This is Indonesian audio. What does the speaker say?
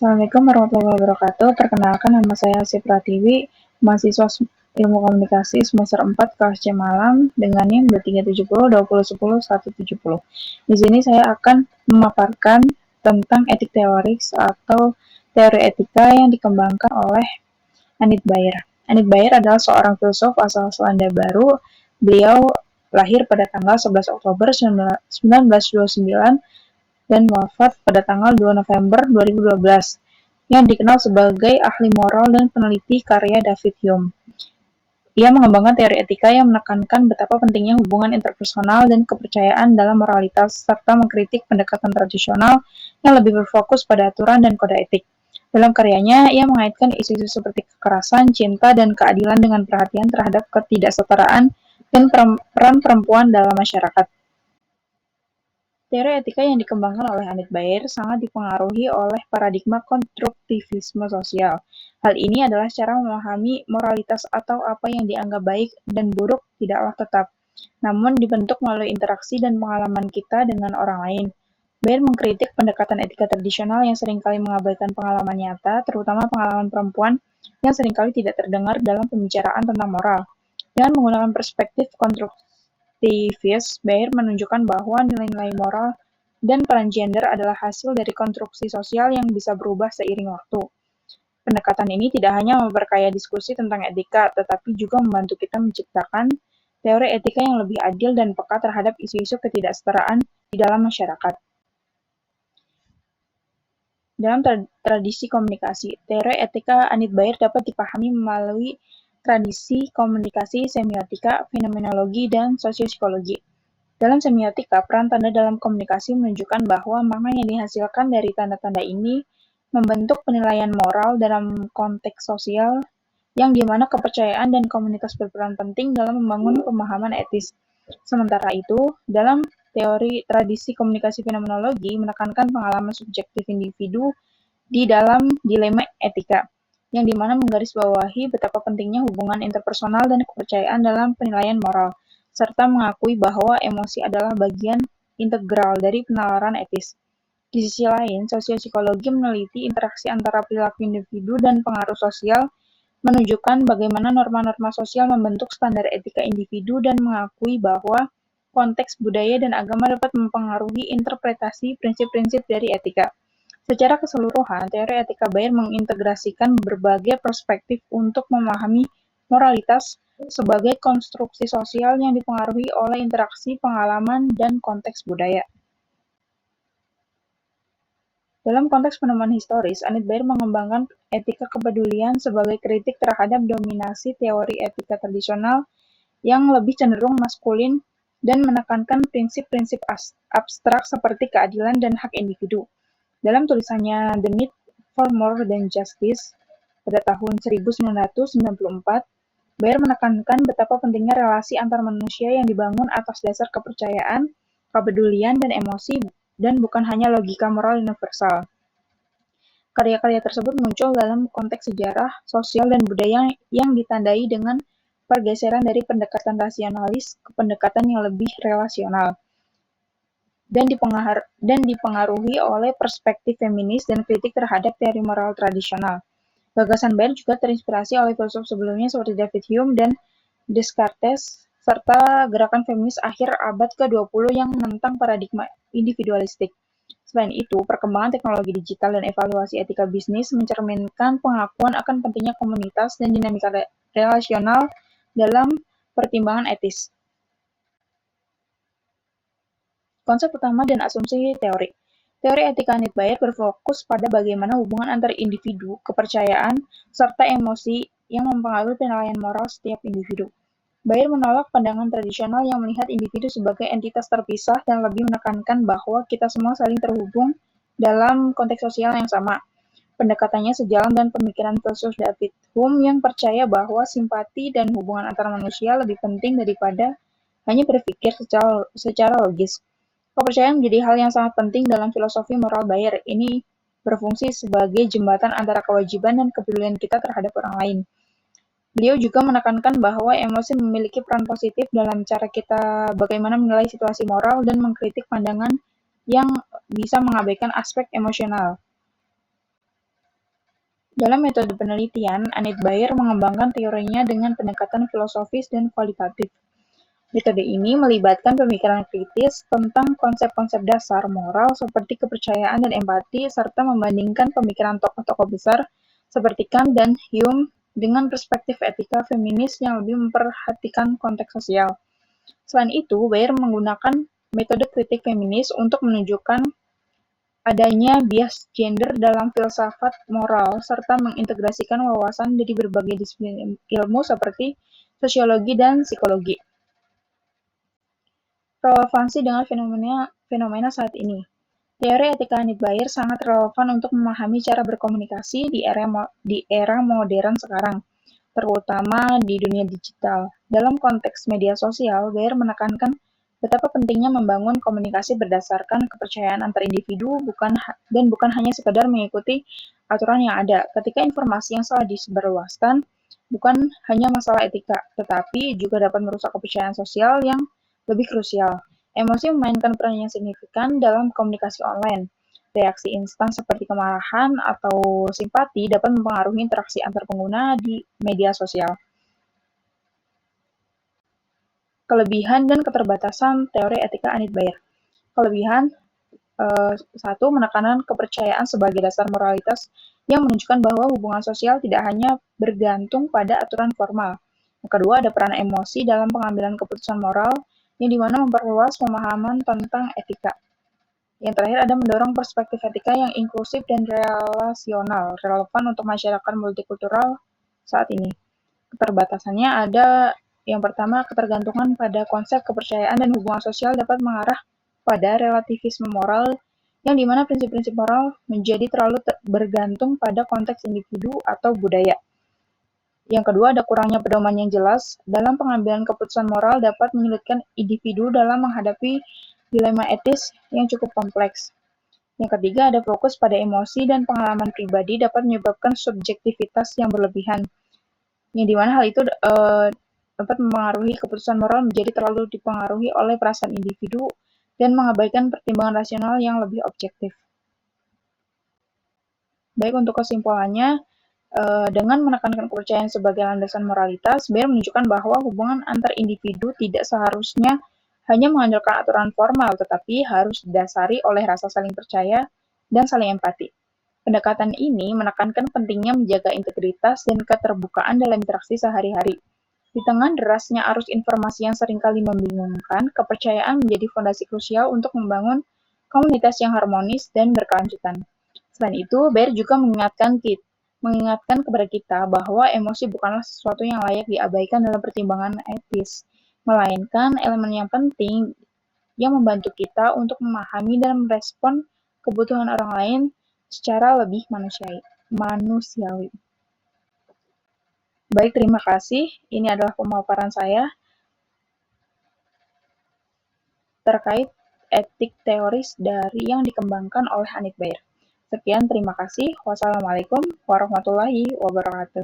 Assalamualaikum warahmatullahi wabarakatuh. Perkenalkan, nama saya Asih Pratiwi, mahasiswa Ilmu Komunikasi semester 4 kelas C Malang dengan NIM 2370 2010 170. Di sini saya akan memaparkan tentang etik teorik atau teori etika yang dikembangkan oleh Anit Bayer. Anit Bayer adalah seorang filsuf asal Selandia Baru. Beliau lahir pada tanggal 11 Oktober 1929 dan wafat pada tanggal 2 November 2012, yang dikenal sebagai ahli moral dan peneliti karya David Hume. Ia mengembangkan teori etika yang menekankan betapa pentingnya hubungan interpersonal dan kepercayaan dalam moralitas, serta mengkritik pendekatan tradisional yang lebih berfokus pada aturan dan kode etik. Dalam karyanya, ia mengaitkan isu-isu seperti kekerasan, cinta, dan keadilan dengan perhatian terhadap ketidaksetaraan dan peran perempuan dalam masyarakat. Teori etika yang dikembangkan oleh Anit Bayer sangat dipengaruhi oleh paradigma konstruktivisme sosial. Hal ini adalah cara memahami moralitas atau apa yang dianggap baik dan buruk tidaklah tetap, namun dibentuk melalui interaksi dan pengalaman kita dengan orang lain. Bayer mengkritik pendekatan etika tradisional yang seringkali mengabaikan pengalaman nyata, terutama pengalaman perempuan yang seringkali tidak terdengar dalam pembicaraan tentang moral. Dengan menggunakan perspektif konstruktivis, Bayer menunjukkan bahwa nilai-nilai moral dan peran gender adalah hasil dari konstruksi sosial yang bisa berubah seiring waktu. Pendekatan ini tidak hanya memperkaya diskusi tentang etika, tetapi juga membantu kita menciptakan teori etika yang lebih adil dan peka terhadap isu-isu ketidaksetaraan di dalam masyarakat. Dalam tradisi komunikasi, teori etika Anit Bayer dapat dipahami melalui tradisi komunikasi semiotika, fenomenologi, dan sosiopsikologi. Dalam semiotika, peran tanda dalam komunikasi menunjukkan bahwa makna yang dihasilkan dari tanda-tanda ini membentuk penilaian moral dalam konteks sosial yang dimana kepercayaan dan komunitas berperan penting dalam membangun pemahaman etis. Sementara itu, dalam teori tradisi komunikasi fenomenologi menekankan pengalaman subjektif individu di dalam dilema etika, yang dimana menggarisbawahi betapa pentingnya hubungan interpersonal dan kepercayaan dalam penilaian moral, serta mengakui bahwa emosi adalah bagian integral dari penalaran etis. Di sisi lain, sosiopsikologi meneliti interaksi antara perilaku individu dan pengaruh sosial, menunjukkan bagaimana norma-norma sosial membentuk standar etika individu dan mengakui bahwa konteks budaya dan agama dapat mempengaruhi interpretasi prinsip-prinsip dari etika. Secara keseluruhan, teori etika Bayer mengintegrasikan berbagai perspektif untuk memahami moralitas sebagai konstruksi sosial yang dipengaruhi oleh interaksi, pengalaman, dan konteks budaya. Dalam konteks penemuan historis, Anit Bayer mengembangkan etika kepedulian sebagai kritik terhadap dominasi teori etika tradisional yang lebih cenderung maskulin dan menekankan prinsip-prinsip abstrak seperti keadilan dan hak individu. Dalam tulisannya The Need for More Than Justice pada tahun 1994, Bayer menekankan betapa pentingnya relasi antar manusia yang dibangun atas dasar kepercayaan, kepedulian, dan emosi, dan bukan hanya logika moral universal. Karya-karya tersebut muncul dalam konteks sejarah, sosial, dan budaya yang ditandai dengan pergeseran dari pendekatan rasionalis ke pendekatan yang lebih relasional, dan dipengaruhi oleh perspektif feminis dan kritik terhadap teori moral tradisional. Gagasan Bayer juga terinspirasi oleh filsuf sebelumnya seperti David Hume dan Descartes, serta gerakan feminis akhir abad ke-20 yang menentang paradigma individualistik. Selain itu, perkembangan teknologi digital dan evaluasi etika bisnis mencerminkan pengakuan akan pentingnya komunitas dan dinamika relasional dalam pertimbangan etis. Konsep utama dan asumsi teori. Teori etika Anit Bayer berfokus pada bagaimana hubungan antar individu, kepercayaan, serta emosi yang mempengaruhi penilaian moral setiap individu. Bayer menolak pandangan tradisional yang melihat individu sebagai entitas terpisah dan lebih menekankan bahwa kita semua saling terhubung dalam konteks sosial yang sama. Pendekatannya sejalan dengan pemikiran filsuf David Hume yang percaya bahwa simpati dan hubungan antar manusia lebih penting daripada hanya berpikir secara logis. Kepercayaan menjadi hal yang sangat penting dalam filosofi moral Bayer. Ini berfungsi sebagai jembatan antara kewajiban dan kepedulian kita terhadap orang lain. Beliau juga menekankan bahwa emosi memiliki peran positif dalam cara kita bagaimana menilai situasi moral dan mengkritik pandangan yang bisa mengabaikan aspek emosional. Dalam metode penelitian, Anit Bayer mengembangkan teorinya dengan pendekatan filosofis dan kualitatif. Metode ini melibatkan pemikiran kritis tentang konsep-konsep dasar moral seperti kepercayaan dan empati, serta membandingkan pemikiran tokoh-tokoh besar seperti Kant dan Hume dengan perspektif etika feminis yang lebih memperhatikan konteks sosial. Selain itu, Bayer menggunakan metode kritik feminis untuk menunjukkan adanya bias gender dalam filsafat moral, serta mengintegrasikan wawasan dari berbagai disiplin ilmu seperti sosiologi dan psikologi. Relevansi dengan fenomena saat ini. Teori etika Anit Bayer sangat relevan untuk memahami cara berkomunikasi di era modern sekarang, terutama di dunia digital. Dalam konteks media sosial, Bayer menekankan betapa pentingnya membangun komunikasi berdasarkan kepercayaan antar individu dan bukan hanya sekedar mengikuti aturan yang ada. Ketika informasi yang salah disebarluaskan, bukan hanya masalah etika, tetapi juga dapat merusak kepercayaan sosial yang lebih krusial. Emosi memainkan peran yang signifikan dalam komunikasi online. Reaksi instan seperti kemarahan atau simpati dapat mempengaruhi interaksi antar pengguna di media sosial. Kelebihan dan keterbatasan teori etika Anit Bayer. Kelebihan, 1. Menekankan kepercayaan sebagai dasar moralitas yang menunjukkan bahwa hubungan sosial tidak hanya bergantung pada aturan formal. Yang kedua, ada peran emosi dalam pengambilan keputusan moral, yang dimana memperluas pemahaman tentang etika. Yang terakhir, ada mendorong perspektif etika yang inklusif dan relasional, relevan untuk masyarakat multikultural saat ini. Keterbatasannya ada yang pertama, ketergantungan pada konsep kepercayaan dan hubungan sosial dapat mengarah pada relativisme moral, yang dimana prinsip-prinsip moral menjadi terlalu bergantung pada konteks individu atau budaya. Yang kedua, ada kurangnya pedoman yang jelas dalam pengambilan keputusan moral dapat menyulitkan individu dalam menghadapi dilema etis yang cukup kompleks. Yang ketiga, ada fokus pada emosi dan pengalaman pribadi dapat menyebabkan subjektivitas yang berlebihan, yang dimana hal itu dapat mempengaruhi keputusan moral menjadi terlalu dipengaruhi oleh perasaan individu dan mengabaikan pertimbangan rasional yang lebih objektif. Baik, untuk kesimpulannya, dengan menekankan kepercayaan sebagai landasan moralitas, Bayer menunjukkan bahwa hubungan antar individu tidak seharusnya hanya mengandalkan aturan formal, tetapi harus didasari oleh rasa saling percaya dan saling empati. Pendekatan ini menekankan pentingnya menjaga integritas dan keterbukaan dalam interaksi sehari-hari. Di tengah derasnya arus informasi yang seringkali membingungkan, kepercayaan menjadi fondasi krusial untuk membangun komunitas yang harmonis dan berkelanjutan. Selain itu, Bayer juga mengingatkan kepada kita bahwa emosi bukanlah sesuatu yang layak diabaikan dalam pertimbangan etis, melainkan elemen yang penting yang membantu kita untuk memahami dan merespon kebutuhan orang lain secara lebih manusiawi. Baik, terima kasih. Ini adalah pemaparan saya terkait etik teoris dari yang dikembangkan oleh Anit Bayer. Sekian, terima kasih. Wassalamualaikum warahmatullahi wabarakatuh.